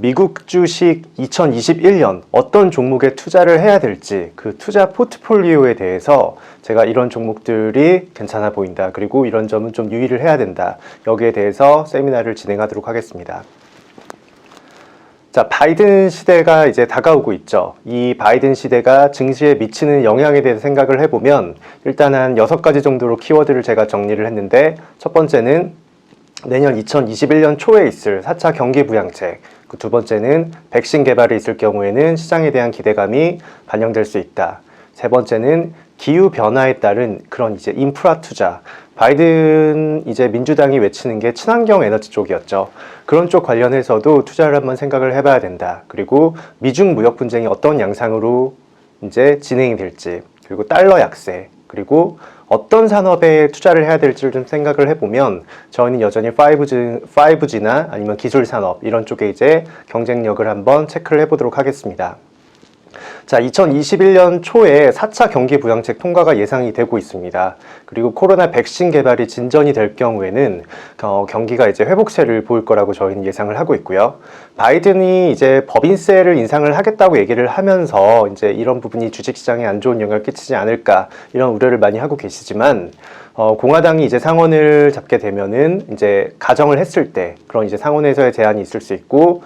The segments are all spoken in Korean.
미국 주식 2021년 어떤 종목에 투자를 해야 될지 그 투자 포트폴리오에 대해서 제가 이런 종목들이 괜찮아 보인다. 그리고 이런 점은 좀 유의를 해야 된다. 여기에 대해서 세미나를 진행하도록 하겠습니다. 자, 바이든 시대가 이제 다가오고 있죠. 이 바이든 시대가 증시에 미치는 영향에 대해서 생각을 해보면 일단 한 6가지 정도로 키워드를 제가 정리를 했는데 첫 번째는 내년 2021년 초에 있을 4차 경기 부양책, 그 두 번째는 백신 개발이 있을 경우에는 시장에 대한 기대감이 반영될 수 있다. 세 번째는 기후 변화에 따른 그런 이제 인프라 투자. 바이든 이제 민주당이 외치는 게 친환경 에너지 쪽이었죠. 그런 쪽 관련해서도 투자를 한번 생각을 해봐야 된다. 그리고 미중 무역 분쟁이 어떤 양상으로 이제 진행이 될지, 그리고 달러 약세, 그리고 어떤 산업에 투자를 해야 될지를 좀 생각을 해보면 저희는 여전히 5G나 아니면 기술 산업 이런 쪽에 이제 경쟁력을 한번 체크를 해보도록 하겠습니다. 자, 2021년 초에 4차 경기 부양책 통과가 예상이 되고 있습니다. 그리고 코로나 백신 개발이 진전이 될 경우에는 경기가 이제 회복세를 보일 거라고 저희는 예상을 하고 있고요. 바이든이 이제 법인세를 인상을 하겠다고 얘기를 하면서 이제 이런 부분이 주식시장에 안 좋은 영향을 끼치지 않을까 이런 우려를 많이 하고 계시지만 공화당이 이제 상원을 잡게 되면은 이제 가정을 했을 때 그런 이제 상원에서의 제한이 있을 수 있고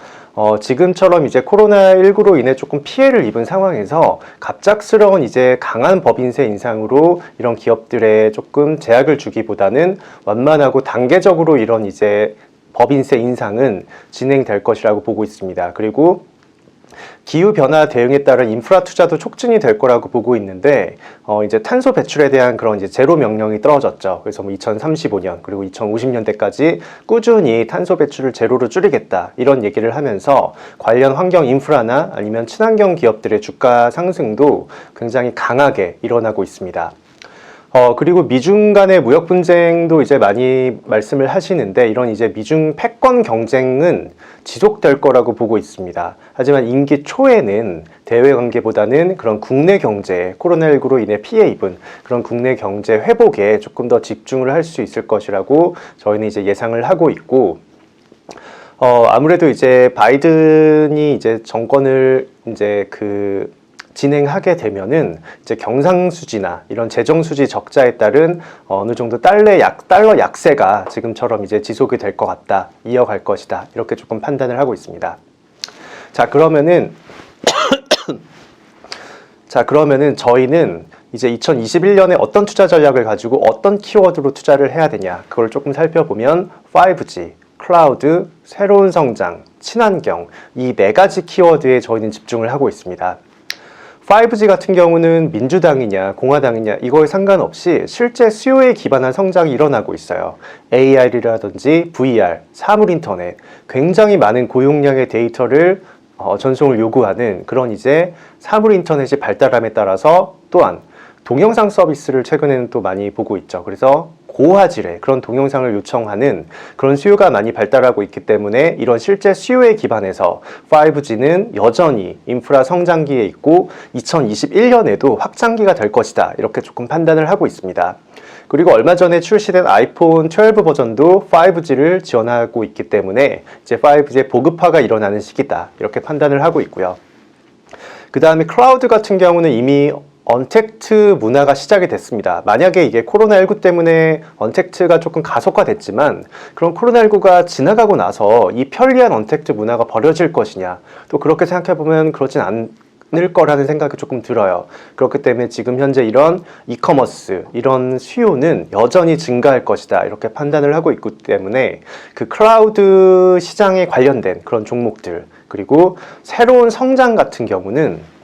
지금처럼 이제 코로나19로 인해 조금 피해를 입은 상황에서 갑작스러운 이제 강한 법인세 인상으로 이런 기업들에 조금 제약을 주기보다는 완만하고 단계적으로 이런 이제 법인세 인상은 진행될 것이라고 보고 있습니다. 그리고 기후변화 대응에 따른 인프라 투자도 촉진이 될 거라고 보고 있는데 이제 탄소 배출에 대한 그런 이제 제로 명령이 떨어졌죠. 그래서 뭐 2035년 그리고 2050년대까지 꾸준히 탄소 배출을 제로로 줄이겠다 이런 얘기를 하면서 관련 환경 인프라나 아니면 친환경 기업들의 주가 상승도 굉장히 강하게 일어나고 있습니다. 그리고 미중 간의 무역 분쟁도 이제 많이 말씀을 하시는데 이런 이제 미중 패권 경쟁은 지속될 거라고 보고 있습니다. 하지만 임기 초에는 대외 관계보다는 그런 국내 경제, 코로나19로 인해 피해 입은 그런 국내 경제 회복에 조금 더 집중을 할 수 있을 것이라고 저희는 이제 예상을 하고 있고, 아무래도 이제 바이든이 이제 정권을 이제 진행하게 되면은 이제 경상수지나 이런 재정수지 적자에 따른 어느 정도 달러 약세가 지금처럼 이제 지속이 될 것 같다, 이어갈 것이다 이렇게 조금 판단을 하고 있습니다. 자, 그러면은 저희는 이제 2021년에 어떤 투자 전략을 가지고 어떤 키워드로 투자를 해야 되냐 그걸 조금 살펴보면 5G, 클라우드, 새로운 성장, 친환경 이 4가지 키워드에 저희는 집중을 하고 있습니다. 5G 같은 경우는 민주당이냐 공화당이냐 이거에 상관없이 실제 수요에 기반한 성장이 일어나고 있어요. AR이라든지 VR, 사물인터넷 굉장히 많은 고용량의 데이터를 전송을 요구하는 그런 이제 사물인터넷이 발달함에 따라서 또한 동영상 서비스를 최근에는 또 많이 보고 있죠. 그래서 고화질의 그런 동영상을 요청하는 그런 수요가 많이 발달하고 있기 때문에 이런 실제 수요에 기반해서 5G는 여전히 인프라 성장기에 있고 2021년에도 확장기가 될 것이다 이렇게 조금 판단을 하고 있습니다. 그리고 얼마 전에 출시된 아이폰 12 버전도 5G를 지원하고 있기 때문에 이제 5G의 보급화가 일어나는 시기다 이렇게 판단을 하고 있고요. 그 다음에 클라우드 같은 경우는 이미 언택트 문화가 시작이 됐습니다. 만약에 이게 코로나19 때문에 언택트가 조금 가속화됐지만 그런 코로나19가 지나가고 나서 이 편리한 언택트 문화가 버려질 것이냐 또 그렇게 생각해보면 그렇진 않을 거라는 생각이 조금 들어요. 그렇기 때문에 지금 현재 이런 이커머스 이런 수요는 여전히 증가할 것이다 이렇게 판단을 하고 있기 때문에 그 클라우드 시장에 관련된 그런 종목들 그리고 새로운 성장 같은 경우는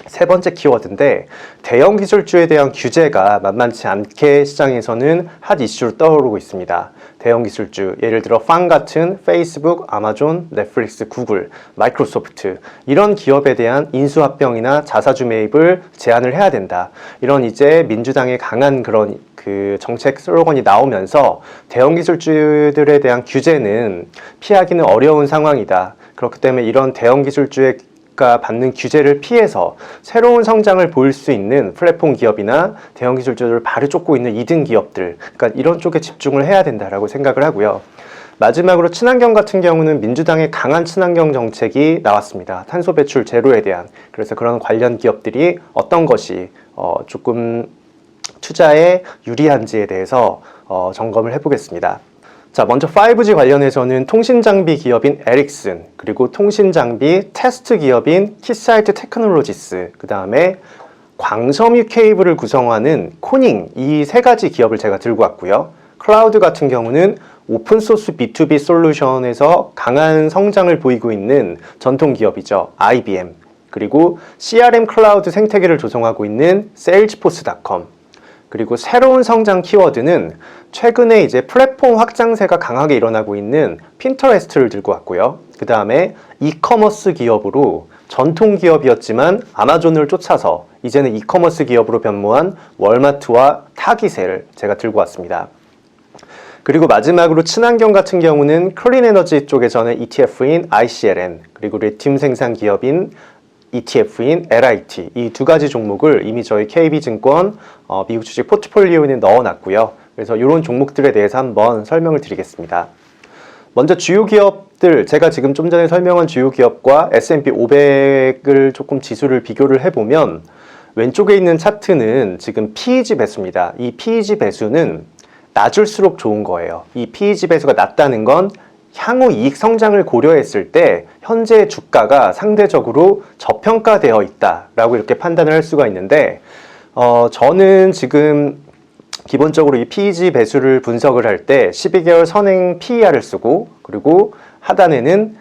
세 번째 키워드인데 대형 기술주에 대한 규제가 만만치 않게 시장에서는 핫 이슈로 떠오르고 있습니다. 대형 기술주, 예를 들어 팡 같은 페이스북, 아마존, 넷플릭스, 구글, 마이크로소프트 이런 기업에 대한 인수합병이나 자사주 매입을 제한을 해야 된다. 이런 이제 민주당의 강한 그런 정책 슬로건이 나오면서 대형 기술주들에 대한 규제는 피하기는 어려운 상황이다. 그렇기 때문에 이런 대형 기술주의 받는 규제를 피해서 새로운 성장을 보일 수 있는 플랫폼 기업이나 대형 기술주를 발을 쫓고 있는 2등 기업들, 그러니까 이런 쪽에 집중을 해야 된다라고 생각을 하고요. 마지막으로 친환경 같은 경우는 민주당의 강한 친환경 정책이 나왔습니다. 탄소 배출 제로에 대한. 그래서 그런 관련 기업들이 어떤 것이 조금 투자에 유리한지에 대해서 점검을 해보겠습니다. 자, 먼저 5G 관련해서는 통신장비 기업인 에릭슨, 그리고 통신장비 테스트 기업인 키사이트 테크놀로지스, 그 다음에 광섬유 케이블을 구성하는 코닝, 이 세 가지 기업을 제가 들고 왔고요. 클라우드 같은 경우는 오픈소스 B2B 솔루션에서 강한 성장을 보이고 있는 전통 기업이죠. IBM, 그리고 CRM 클라우드 생태계를 조성하고 있는 세일즈포스.com, 그리고 새로운 성장 키워드는 최근에 이제 플랫폼 확장세가 강하게 일어나고 있는 핀터레스트를 들고 왔고요. 그 다음에 이커머스 기업으로 전통 기업이었지만 아마존을 쫓아서 이제는 이커머스 기업으로 변모한 월마트와 타깃을 제가 들고 왔습니다. 그리고 마지막으로 친환경 같은 경우는 클린에너지 쪽에서는 ETF인 ICLN, 그리고 리튬 생산 기업인 ETF인 LIT, 이 두 가지 종목을 이미 저희 KB증권 미국 주식 포트폴리오에 넣어놨고요. 그래서 이런 종목들에 대해서 한번 설명을 드리겠습니다. 먼저 주요 기업들, 제가 지금 좀 전에 설명한 주요 기업과 S&P 500을 조금 지수를 비교를 해보면 왼쪽에 있는 차트는 지금 PEG 배수입니다. 이 PEG 배수는 낮을수록 좋은 거예요. 이 PEG 배수가 낮다는 건 향후 이익 성장을 고려했을 때 현재 주가가 상대적으로 저평가되어 있다라고 이렇게 판단을 할 수가 있는데 저는 지금 기본적으로 이 PEG 배수를 분석을 할 때 12개월 선행 PER을 쓰고, 그리고 하단에는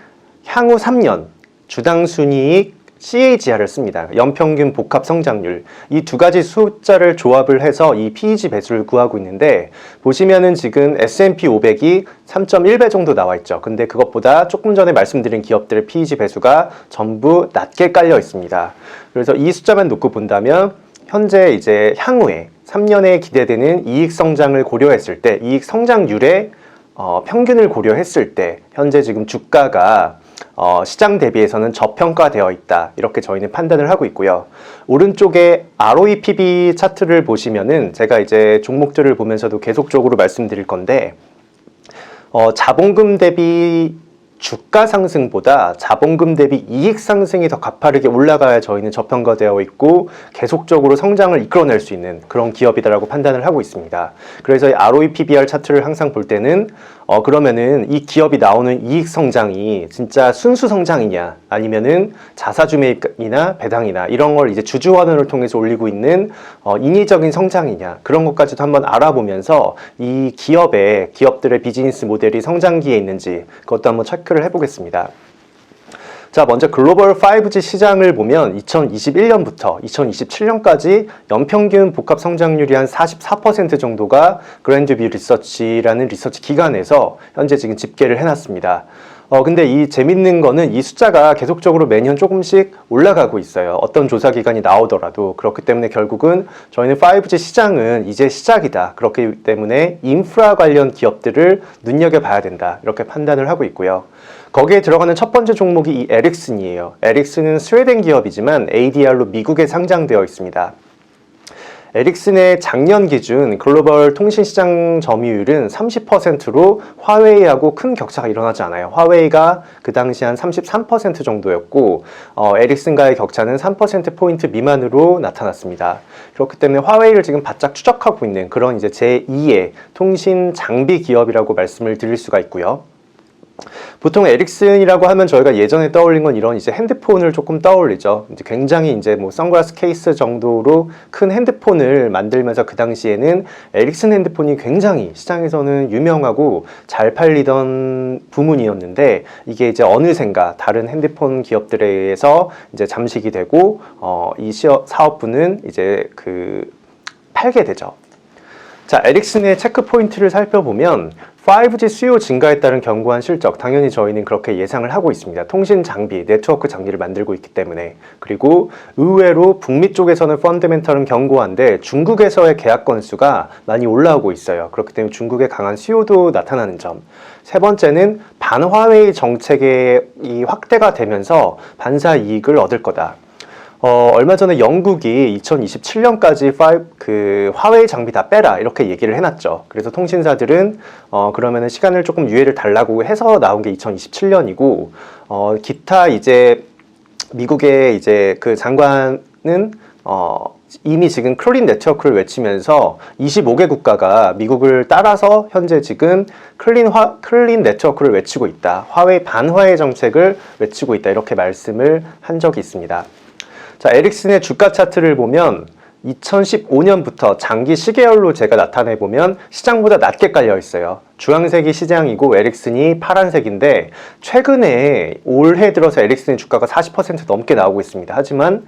향후 3년 주당 순이익 CAGR을 씁니다. 연평균 복합 성장률. 이 두 가지 숫자를 조합을 해서 이 PEG 배수를 구하고 있는데, 보시면은 지금 S&P 500이 3.1배 정도 나와 있죠. 근데 그것보다 조금 전에 말씀드린 기업들의 PEG 배수가 전부 낮게 깔려 있습니다. 그래서 이 숫자만 놓고 본다면 현재 이제 향후에 3년에 기대되는 이익 성장을 고려했을 때, 이익 성장률의 평균을 고려했을 때 현재 지금 주가가 시장 대비해서는 저평가되어 있다, 이렇게 저희는 판단을 하고 있고요. 오른쪽에 ROE PB 차트를 보시면은 제가 이제 종목들을 보면서도 계속적으로 말씀드릴 건데 자본금 대비 주가 상승보다 자본금 대비 이익 상승이 더 가파르게 올라가야 저희는 저평가되어 있고 계속적으로 성장을 이끌어낼 수 있는 그런 기업이다라고 판단을 하고 있습니다. 그래서 이 ROE PBR 차트를 항상 볼 때는 그러면은 이 기업이 나오는 이익 성장이 진짜 순수 성장이냐, 아니면은 자사주 매입이나 배당이나 이런 걸 이제 주주환원을 통해서 올리고 있는 인위적인 성장이냐, 그런 것까지도 한번 알아보면서 이 기업들의 비즈니스 모델이 성장기에 있는지 그것도 한번 체크를 해보겠습니다. 자, 먼저 글로벌 5G 시장을 보면 2021년부터 2027년까지 연평균 복합 성장률이 한 44% 정도가 그랜드뷰 리서치라는 리서치 기관에서 현재 지금 집계를 해놨습니다. 근데 이 재밌는 거는 이 숫자가 계속적으로 매년 조금씩 올라가고 있어요. 어떤 조사 기관이 나오더라도. 그렇기 때문에 결국은 저희는 5G 시장은 이제 시작이다. 그렇기 때문에 인프라 관련 기업들을 눈여겨봐야 된다, 이렇게 판단을 하고 있고요. 거기에 들어가는 첫 번째 종목이 이 에릭슨이에요. 에릭슨은 스웨덴 기업이지만 ADR로 미국에 상장되어 있습니다. 에릭슨의 작년 기준 글로벌 통신시장 점유율은 30%로 화웨이하고 큰 격차가 일어나지 않아요. 화웨이가 그 당시 한 33% 정도였고 에릭슨과의 격차는 3%포인트 미만으로 나타났습니다. 그렇기 때문에 화웨이를 지금 바짝 추적하고 있는 그런 이제 제2의 통신 장비 기업이라고 말씀을 드릴 수가 있고요. 보통 에릭슨이라고 하면 저희가 예전에 떠올린 건 이런 이제 핸드폰을 조금 떠올리죠. 이제 굉장히 이제 뭐 선글라스 케이스 정도로 큰 핸드폰을 만들면서 그 당시에는 에릭슨 핸드폰이 굉장히 시장에서는 유명하고 잘 팔리던 부문이었는데, 이게 이제 어느샌가 다른 핸드폰 기업들에 의해서 이제 잠식이 되고 이 사업부는 이제 팔게 되죠. 자, 에릭슨의 체크 포인트를 살펴보면 5G 수요 증가에 따른 견고한 실적, 당연히 저희는 그렇게 예상을 하고 있습니다. 통신 장비, 네트워크 장비를 만들고 있기 때문에. 그리고 의외로 북미 쪽에서는 펀더멘털은 견고한데 중국에서의 계약 건수가 많이 올라오고 있어요. 그렇기 때문에 중국의 강한 수요도 나타나는 점. 세 번째는 반화웨이 정책의 이 확대가 되면서 반사 이익을 얻을 거다. 얼마 전에 영국이 2027년까지 그 화웨이 장비 다 빼라 이렇게 얘기를 해놨죠. 그래서 통신사들은 그러면은 시간을 조금 유예를 달라고 해서 나온 게 2027년이고 기타 이제 미국의 이제 그 장관은 이미 지금 클린 네트워크를 외치면서 25개 국가가 미국을 따라서 현재 지금 클린 네트워크를 외치고 있다. 화웨이 반화웨이 정책을 외치고 있다. 이렇게 말씀을 한 적이 있습니다. 자, 에릭슨의 주가 차트를 보면 2015년부터 장기 시계열로 제가 나타내 보면 시장보다 낮게 깔려 있어요. 주황색이 시장이고 에릭슨이 파란색인데 최근에 올해 들어서 에릭슨의 주가가 40% 넘게 나오고 있습니다. 하지만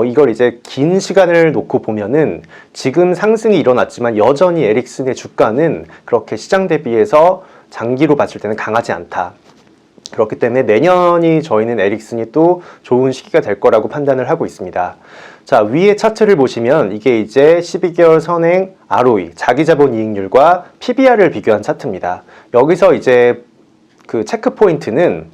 이걸 이제 긴 시간을 놓고 보면은 지금 상승이 일어났지만 여전히 에릭슨의 주가는 그렇게 시장 대비해서 장기로 봤을 때는 강하지 않다. 그렇기 때문에 내년이 저희는 에릭슨이 또 좋은 시기가 될 거라고 판단을 하고 있습니다. 자, 위에 차트를 보시면 이게 이제 12개월 선행 ROE, 자기자본 이익률과 PBR을 비교한 차트입니다. 여기서 이제 그 체크 포인트는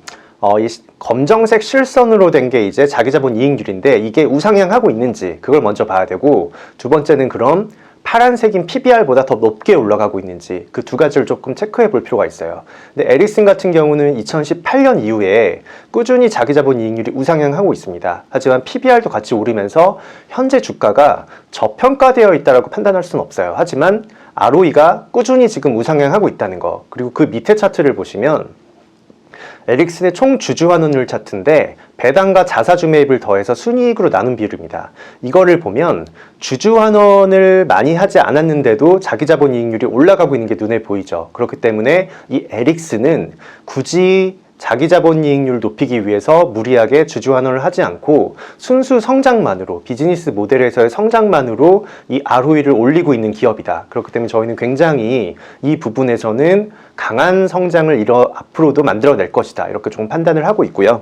이 검정색 실선으로 된 게 이제 자기자본 이익률인데 이게 우상향하고 있는지 그걸 먼저 봐야 되고, 두 번째는 그럼 파란색인 PBR보다 더 높게 올라가고 있는지 그 두 가지를 조금 체크해 볼 필요가 있어요. 근데 에릭슨 같은 경우는 2018년 이후에 꾸준히 자기자본 이익률이 우상향하고 있습니다. 하지만 PBR도 같이 오르면서 현재 주가가 저평가되어 있다고 판단할 수는 없어요. 하지만 ROE가 꾸준히 지금 우상향하고 있다는 거, 그리고 그 밑에 차트를 보시면 에릭슨의 총 주주 환원율 차트인데 배당과 자사주 매입을 더해서 순이익으로 나눈 비율입니다. 이거를 보면 주주 환원을 많이 하지 않았는데도 자기자본 이익률이 올라가고 있는 게 눈에 보이죠. 그렇기 때문에 이 에릭슨은 굳이 자기자본 이익률 높이기 위해서 무리하게 주주 환원을 하지 않고 순수 성장만으로, 비즈니스 모델에서의 성장만으로 이 ROE를 올리고 있는 기업이다. 그렇기 때문에 저희는 굉장히 이 부분에서는 강한 성장을 앞으로도 만들어낼 것이다. 이렇게 좀 판단을 하고 있고요.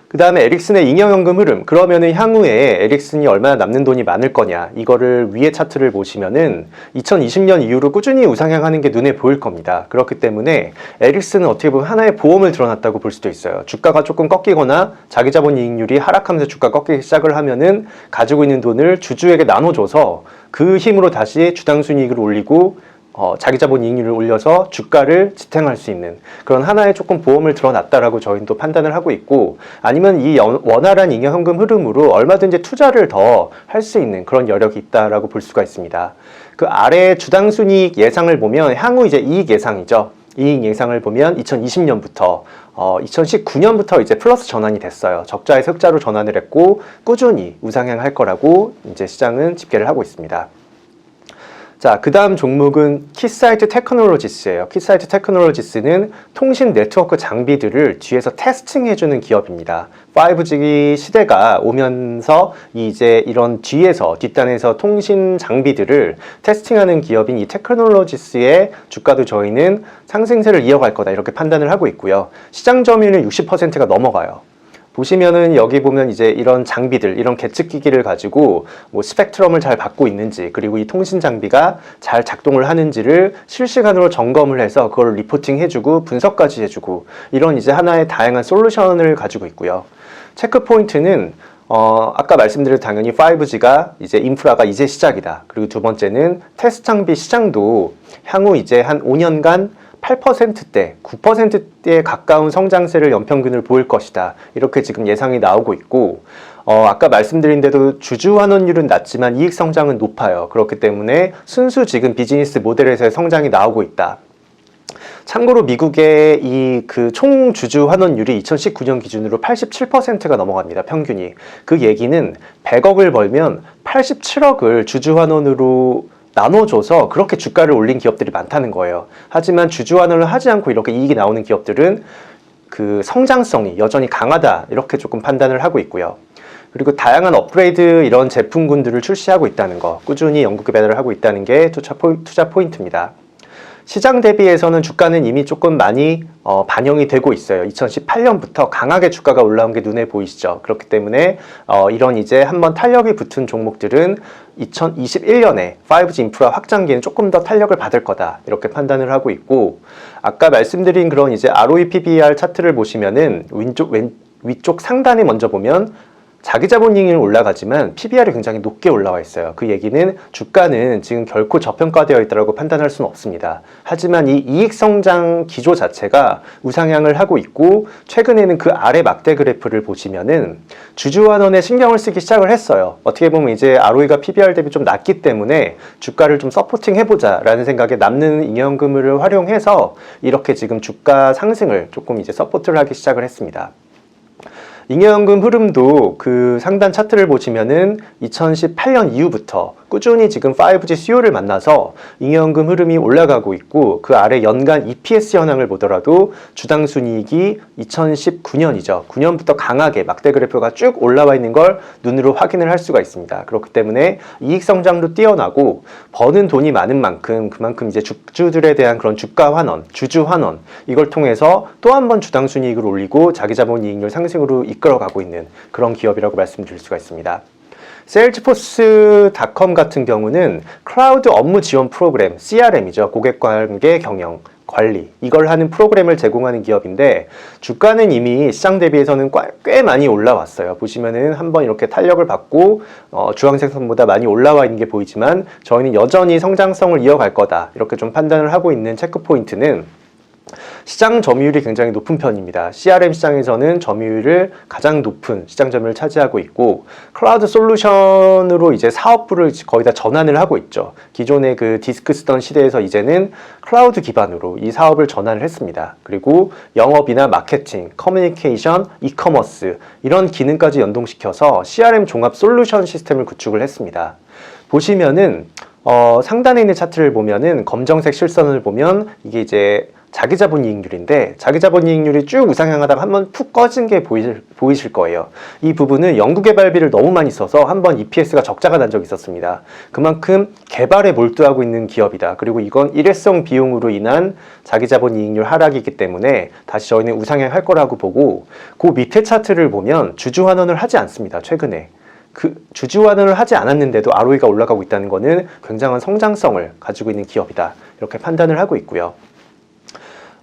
그 다음에 에릭슨의 잉여연금 흐름, 그러면은 향후에 에릭슨이 얼마나 남는 돈이 많을 거냐, 이거를 위에 차트를 보시면은 2020년 이후로 꾸준히 우상향하는 게 눈에 보일 겁니다. 그렇기 때문에 에릭슨은 어떻게 보면 하나의 보험을 들어놨다고 볼 수도 있어요. 주가가 조금 꺾이거나 자기자본 이익률이 하락하면서 주가 꺾이기 시작을 하면은 가지고 있는 돈을 주주에게 나눠줘서 그 힘으로 다시 주당 순이익을 올리고 자기자본 이익률을 올려서 주가를 지탱할 수 있는 그런 하나의 조금 보험을 들어놨다라고 저희는 또 판단을 하고 있고, 아니면 이 원활한 잉여현금 흐름으로 얼마든지 투자를 더 할 수 있는 그런 여력이 있다라고 볼 수가 있습니다. 그 아래 주당 순이익 예상을 보면 향후 이제 이익 예상이죠. 이익 예상을 보면 2020년부터 2019년부터 이제 플러스 전환이 됐어요. 적자에서 흑자로 전환을 했고 꾸준히 우상향할 거라고 이제 시장은 집계를 하고 있습니다. 자, 그 다음 종목은 키사이트 테크놀로지스예요. 키사이트 테크놀로지스는 통신 네트워크 장비들을 뒤에서 테스팅해주는 기업입니다. 5G 시대가 오면서 이제 이런 뒷단에서 통신 장비들을 테스팅하는 기업인 이 테크놀로지스의 주가도 저희는 상승세를 이어갈 거다 이렇게 판단을 하고 있고요. 시장 점유율은 60%가 넘어가요. 보시면은 여기 보면 이제 이런 장비들, 이런 계측기기를 가지고 뭐 스펙트럼을 잘 받고 있는지, 그리고 이 통신 장비가 잘 작동을 하는지를 실시간으로 점검을 해서 그걸 리포팅 해주고 분석까지 해주고, 이런 이제 하나의 다양한 솔루션을 가지고 있고요. 체크 포인트는 아까 말씀드린 당연히 5G가 이제 인프라가 이제 시작이다. 그리고 두 번째는 테스트 장비 시장도 향후 이제 한 5년간 8%대, 9%대에 가까운 성장세를 연평균을 보일 것이다. 이렇게 지금 예상이 나오고 있고, 아까 말씀드린 대로 주주 환원율은 낮지만 이익 성장은 높아요. 그렇기 때문에 순수 지금 비즈니스 모델에서의 성장이 나오고 있다. 참고로 미국의 이 그 총 주주 환원율이 2019년 기준으로 87%가 넘어갑니다. 평균이. 그 얘기는 100억을 벌면 87억을 주주 환원으로 나눠줘서 그렇게 주가를 올린 기업들이 많다는 거예요. 하지만 주주 환원을 하지 않고 이렇게 이익이 나오는 기업들은 그 성장성이 여전히 강하다 이렇게 조금 판단을 하고 있고요. 그리고 다양한 업그레이드 이런 제품군들을 출시하고 있다는 거, 꾸준히 연구 개발을 하고 있다는 게 투자 포인트입니다. 시장 대비해서는 주가는 이미 조금 많이 반영이 되고 있어요. 2018년부터 강하게 주가가 올라온 게 눈에 보이시죠. 그렇기 때문에 이런 이제 한번 탄력이 붙은 종목들은 2021년에 5G 인프라 확장기에는 조금 더 탄력을 받을 거다 이렇게 판단을 하고 있고, 아까 말씀드린 그런 이제 ROE PBR 차트를 보시면은 위쪽 상단에 먼저 보면 자기 자본이익은 올라가지만 PBR이 굉장히 높게 올라와 있어요. 그 얘기는 주가는 지금 결코 저평가되어 있다고 판단할 수는 없습니다. 하지만 이 이익 성장 기조 자체가 우상향을 하고 있고, 최근에는 그 아래 막대 그래프를 보시면은 주주환원에 신경을 쓰기 시작을 했어요. 어떻게 보면 이제 ROE가 PBR 대비 좀 낮기 때문에 주가를 좀 서포팅 해보자 라는 생각에 남는 잉여금을 활용해서 이렇게 지금 주가 상승을 조금 이제 서포트를 하기 시작을 했습니다. 잉여연금 흐름도 그 상단 차트를 보시면은 2018년 이후부터 꾸준히 지금 5G 수요를 만나서 잉여연금 흐름이 올라가고 있고, 그 아래 연간 EPS 현황을 보더라도 주당 순이익이 2019년이죠. 9년부터 강하게 막대 그래프가 쭉 올라와 있는 걸 눈으로 확인을 할 수가 있습니다. 그렇기 때문에 이익 성장도 뛰어나고 버는 돈이 많은 만큼 그만큼 이제 주주들에 대한 그런 주가 환원, 주주 환원, 이걸 통해서 또 한 번 주당 순이익을 올리고 자기 자본 이익률 상승으로 이끌어가고 있는 그런 기업이라고 말씀드릴 수가 있습니다. 세일즈포스닷컴 같은 경우는 클라우드 업무 지원 프로그램, CRM이죠. 고객관계 경영, 관리, 이걸 하는 프로그램을 제공하는 기업인데, 주가는 이미 시장 대비해서는 꽤 많이 올라왔어요. 보시면은 한번 이렇게 탄력을 받고 주황색 선보다 많이 올라와 있는 게 보이지만, 저희는 여전히 성장성을 이어갈 거다 이렇게 좀 판단을 하고 있는 체크 포인트는 시장 점유율이 굉장히 높은 편입니다. CRM 시장에서는 점유율을 가장 높은 시장 점유율을 차지하고 있고, 클라우드 솔루션으로 이제 사업부를 거의 다 전환을 하고 있죠. 기존의 그 디스크 쓰던 시대에서 이제는 클라우드 기반으로 이 사업을 전환을 했습니다. 그리고 영업이나 마케팅, 커뮤니케이션, 이커머스 이런 기능까지 연동시켜서 CRM 종합 솔루션 시스템을 구축을 했습니다. 보시면은 상단에 있는 차트를 보면은 검정색 실선을 보면 이게 이제 자기 자본 이익률인데, 자기 자본 이익률이 쭉 우상향하다가 한번 푹 꺼진 게 보이실 거예요. 이 부분은 연구개발비를 너무 많이 써서 한번 EPS가 적자가 난 적이 있었습니다. 그만큼 개발에 몰두하고 있는 기업이다. 그리고 이건 일회성 비용으로 인한 자기 자본 이익률 하락이기 때문에 다시 저희는 우상향할 거라고 보고, 그 밑에 차트를 보면 주주 환원을 하지 않습니다. 최근에. 그 주주 환원을 하지 않았는데도 ROE가 올라가고 있다는 것은 굉장한 성장성을 가지고 있는 기업이다. 이렇게 판단을 하고 있고요.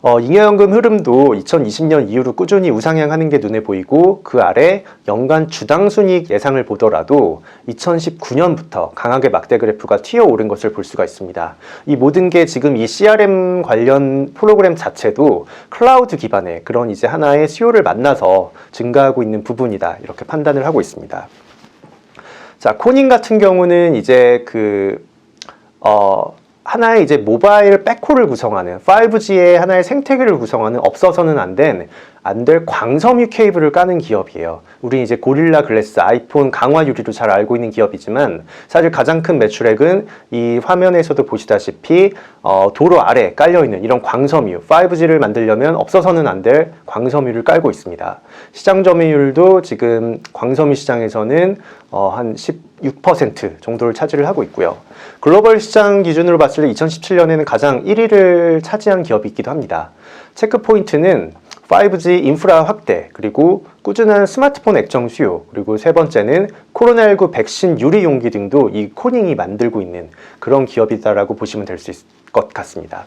잉여연금 흐름도 2020년 이후로 꾸준히 우상향하는 게 눈에 보이고, 그 아래 연간 주당 순이익 예상을 보더라도 2019년부터 강하게 막대 그래프가 튀어오른 것을 볼 수가 있습니다. 이 모든 게 지금 이 CRM 관련 프로그램 자체도 클라우드 기반의 그런 이제 하나의 수요를 만나서 증가하고 있는 부분이다. 이렇게 판단을 하고 있습니다. 자, 코닝 같은 경우는 이제 하나의 이제 모바일 백홀을 구성하는 5G의 하나의 생태계를 구성하는 없어서는 안 될 광섬유 케이블을 까는 기업이에요. 우리 이제 고릴라 글래스, 아이폰 강화 유리로 잘 알고 있는 기업이지만, 사실 가장 큰 매출액은 이 화면에서도 보시다시피 도로 아래 깔려있는 이런 광섬유, 5G를 만들려면 없어서는 안 될 광섬유를 깔고 있습니다. 시장 점유율도 지금 광섬유 시장에서는 한 16% 정도를 차지를 하고 있고요. 글로벌 시장 기준으로 봤을 때 2017년에는 가장 1위를 차지한 기업이기도 합니다. 체크 포인트는 5G 인프라 확대, 그리고 꾸준한 스마트폰 액정 수요, 그리고 세 번째는 코로나19 백신 유리 용기 등도 이 코닝이 만들고 있는 그런 기업이다라고 보시면 될 수 있을 것 같습니다.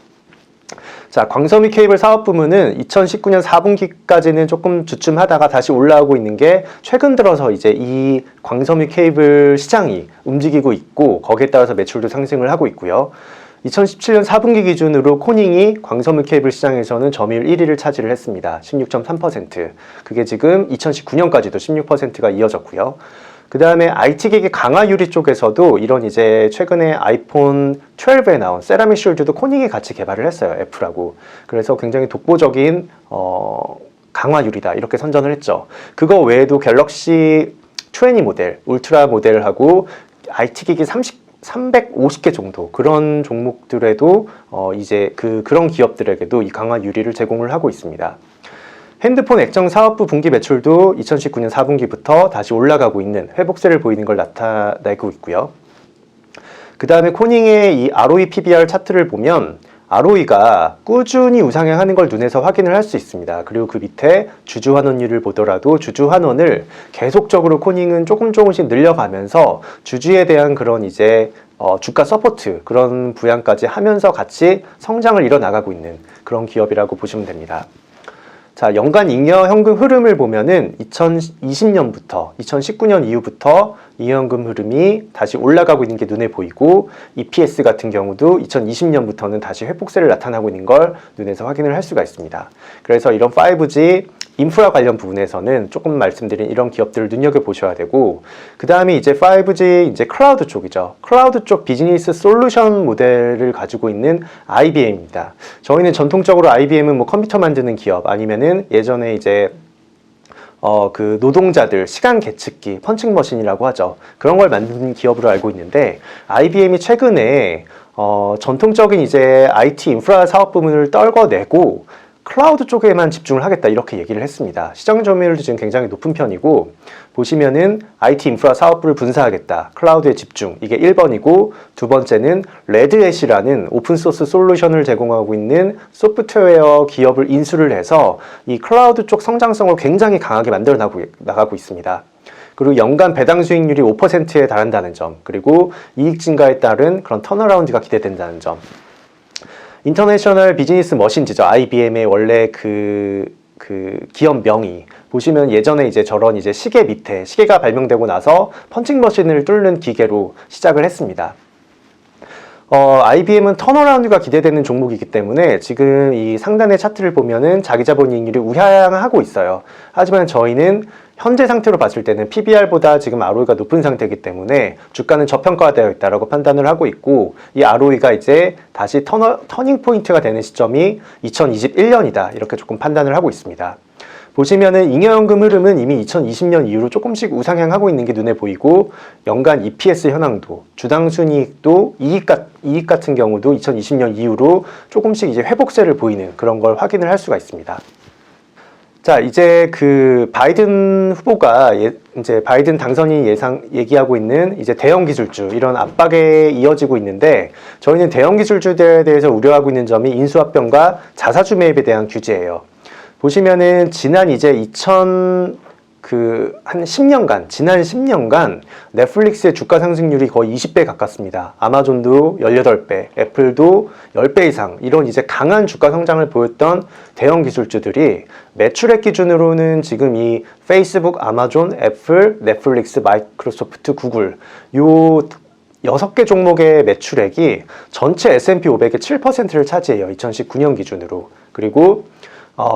자, 광섬유 케이블 사업 부문은 2019년 4분기까지는 조금 주춤하다가 다시 올라오고 있는 게, 최근 들어서 이제 이 광섬유 케이블 시장이 움직이고 있고, 거기에 따라서 매출도 상승을 하고 있고요. 2017년 4분기 기준으로 코닝이 광섬유 케이블 시장에서는 점유율 1위를 차지를 했습니다. 16.3%. 그게 지금 2019년까지도 16%가 이어졌고요. 그 다음에 IT기기 강화 유리 쪽에서도 이런 이제 최근에 아이폰 12에 나온 세라믹 쉴드도 코닝이 같이 개발을 했어요. 애플하고. 그래서 굉장히 독보적인 강화 유리다 이렇게 선전을 했죠. 그거 외에도 갤럭시 20 모델, 울트라 모델하고 IT기기 350개 정도, 그런 종목들에도 이제 그런 기업들에게도 이 강화 유리를 제공을 하고 있습니다. 핸드폰 액정 사업부 분기 매출도 2019년 4분기부터 다시 올라가고 있는 회복세를 보이는 걸 나타내고 있고요. 그 다음에 코닝의 이 ROE PBR 차트를 보면 ROE가 꾸준히 우상향하는 걸 눈에서 확인을 할 수 있습니다. 그리고 그 밑에 주주 환원율을 보더라도 주주 환원을 계속적으로 코닝은 조금씩 늘려가면서 주주에 대한 그런 이제 주가 서포트, 그런 부양까지 하면서 같이 성장을 이뤄나가고 있는 그런 기업이라고 보시면 됩니다. 자, 연간 잉여 현금 흐름을 보면은 2020년부터 2019년 이후부터 잉여현금 흐름이 다시 올라가고 있는 게 눈에 보이고 EPS 같은 경우도 2020년부터는 다시 회복세를 나타나고 있는 걸 눈에서 확인을 할 수가 있습니다. 그래서 이런 5G 인프라 관련 부분에서는 조금 말씀드린 이런 기업들을 눈여겨보셔야 되고, 그 다음에 이제 5G 이제 클라우드 쪽이죠. 클라우드 쪽 비즈니스 솔루션 모델을 가지고 있는 IBM입니다. 저희는 전통적으로 IBM은 뭐 컴퓨터 만드는 기업 아니면은 예전에 이제 그 노동자들 시간 계측기 펀칭머신이라고 하죠. 그런 걸 만드는 기업으로 알고 있는데, IBM이 최근에 전통적인 이제 IT 인프라 사업 부문을 떨궈내고 클라우드 쪽에만 집중을 하겠다 이렇게 얘기를 했습니다. 시장 점유율도 지금 굉장히 높은 편이고, 보시면은 IT 인프라 사업부를 분사하겠다, 클라우드에 집중, 이게 1번이고, 두 번째는 레드햇이라는 오픈소스 솔루션을 제공하고 있는 소프트웨어 기업을 인수를 해서 이 클라우드 쪽 성장성을 굉장히 강하게 만들어 나가고 있습니다. 그리고 연간 배당 수익률이 5%에 달한다는 점, 그리고 이익 증가에 따른 그런 턴어라운드가 기대된다는 점. 인터내셔널 비즈니스 머신즈죠. IBM의 원래 그 기업 명이 보시면 예전에 이제 저런 이제 시계 밑에 시계가 발명되고 나서 펀칭머신을 뚫는 기계로 시작을 했습니다. IBM은 턴어라운드가 기대되는 종목이기 때문에 지금 이 상단의 차트를 보면은 자기자본이익률이 우하향하고 있어요. 하지만 저희는 현재 상태로 봤을 때는 PBR보다 지금 ROE가 높은 상태이기 때문에 주가는 저평가되어 있다고 판단을 하고 있고, 이 ROE가 이제 다시 터닝 포인트가 되는 시점이 2021년이다 이렇게 조금 판단을 하고 있습니다. 보시면은 잉여현금 흐름은 이미 2020년 이후로 조금씩 우상향하고 있는 게 눈에 보이고, 연간 EPS 현황도, 주당 순이익도, 이익 같은 경우도 2020년 이후로 조금씩 이제 회복세를 보이는 그런 걸 확인을 할 수가 있습니다. 자, 이제 그 바이든 후보가 이제 바이든 당선이 얘기하고 있는 이제 대형 기술주, 이런 압박에 이어지고 있는데, 저희는 대형 기술주들에 대해서 우려하고 있는 점이 인수합병과 자사주 매입에 대한 규제예요. 보시면은 지난 이제 한 10년간, 지난 10년간 넷플릭스의 주가 상승률이 거의 20배 가깝습니다. 아마존도 18배, 애플도 10배 이상, 이런 이제 강한 주가 성장을 보였던 대형 기술주들이 매출액 기준으로는 지금 이 페이스북, 아마존, 애플, 넷플릭스, 마이크로소프트, 구글, 요 6개 종목의 매출액이 전체 S&P 500의 7%를 차지해요. 2019년 기준으로. 그리고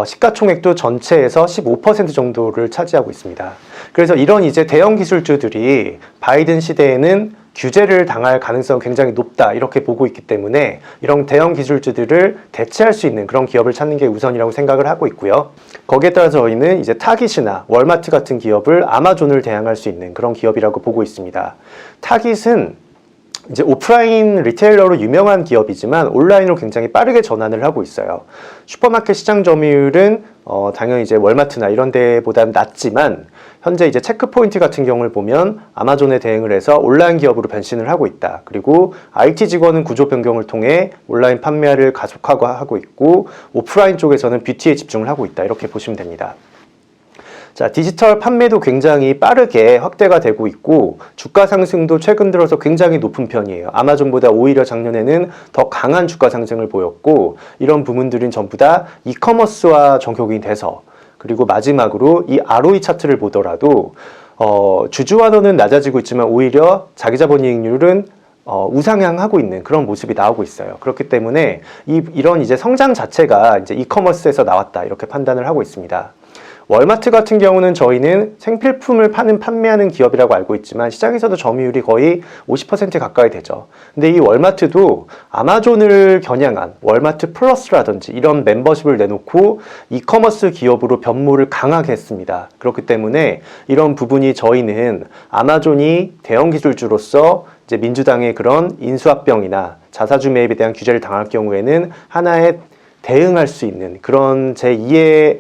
시가총액도 전체에서 15% 정도를 차지하고 있습니다. 그래서 이런 이제 대형 기술주들이 바이든 시대에는 규제를 당할 가능성이 굉장히 높다 이렇게 보고 있기 때문에, 이런 대형 기술주들을 대체할 수 있는 그런 기업을 찾는 게 우선이라고 생각을 하고 있고요. 거기에 따라서 저희는 이제 타깃이나 월마트 같은 기업을 아마존을 대항할 수 있는 그런 기업이라고 보고 있습니다. 타깃은 이제 오프라인 리테일러로 유명한 기업이지만 온라인으로 굉장히 빠르게 전환을 하고 있어요. 슈퍼마켓 시장 점유율은 당연히 이제 월마트나 이런 데보다는 낮지만, 현재 이제 체크포인트 같은 경우를 보면 아마존에 대응을 해서 온라인 기업으로 변신을 하고 있다. 그리고 IT 직원은 구조 변경을 통해 온라인 판매를 가속하고 있고, 오프라인 쪽에서는 뷰티에 집중을 하고 있다. 이렇게 보시면 됩니다. 자, 디지털 판매도 굉장히 빠르게 확대가 되고 있고, 주가 상승도 최근 들어서 굉장히 높은 편이에요. 아마존보다 오히려 작년에는 더 강한 주가 상승을 보였고, 이런 부분들은 전부 다 이커머스와 적용이 돼서, 그리고 마지막으로 이 ROE 차트를 보더라도 주주환원은 낮아지고 있지만 오히려 자기자본이익률은 우상향하고 있는 그런 모습이 나오고 있어요. 그렇기 때문에 이런 이제 성장 자체가 이제 이커머스에서 나왔다 이렇게 판단을 하고 있습니다. 월마트 같은 경우는 저희는 생필품을 판매하는 기업이라고 알고 있지만 시장에서도 점유율이 거의 50% 가까이 되죠. 근데 이 월마트도 아마존을 겨냥한 월마트 플러스라든지 이런 멤버십을 내놓고 이커머스 기업으로 변모를 강하게 했습니다. 그렇기 때문에 이런 부분이 저희는 아마존이 대형 기술주로서 이제 민주당의 그런 인수합병이나 자사주 매입에 대한 규제를 당할 경우에는 하나의 대응할 수 있는 그런 제2의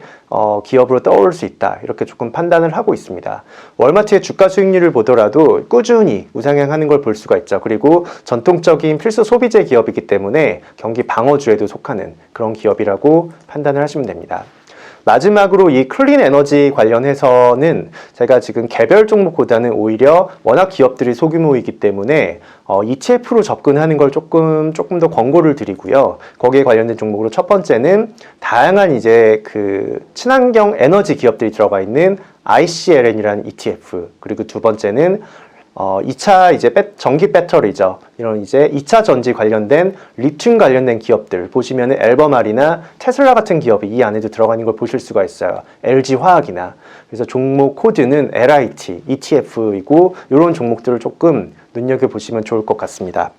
기업으로 떠올 수 있다 이렇게 조금 판단을 하고 있습니다. 월마트의 주가 수익률을 보더라도 꾸준히 우상향하는 걸 볼 수가 있죠. 그리고 전통적인 필수 소비재 기업이기 때문에 경기 방어주에도 속하는 그런 기업이라고 판단을 하시면 됩니다. 마지막으로 이 클린 에너지 관련해서는 제가 지금 개별 종목보다는 오히려 워낙 기업들이 소규모이기 때문에 ETF로 접근하는 걸 조금 더 권고를 드리고요. 거기에 관련된 종목으로 첫 번째는 다양한 이제 그 친환경 에너지 기업들이 들어가 있는 ICLN이라는 ETF, 그리고 두 번째는 2차 이제 전기 배터리죠. 이런 이제 2차 전지 관련된 리튬 관련된 기업들 보시면은 앨범알이나 테슬라 같은 기업이 이 안에도 들어가 있는 걸 보실 수가 있어요. LG 화학이나. 그래서 종목 코드는 LIT, ETF이고 이런 종목들을 조금 눈여겨보시면 좋을 것 같습니다.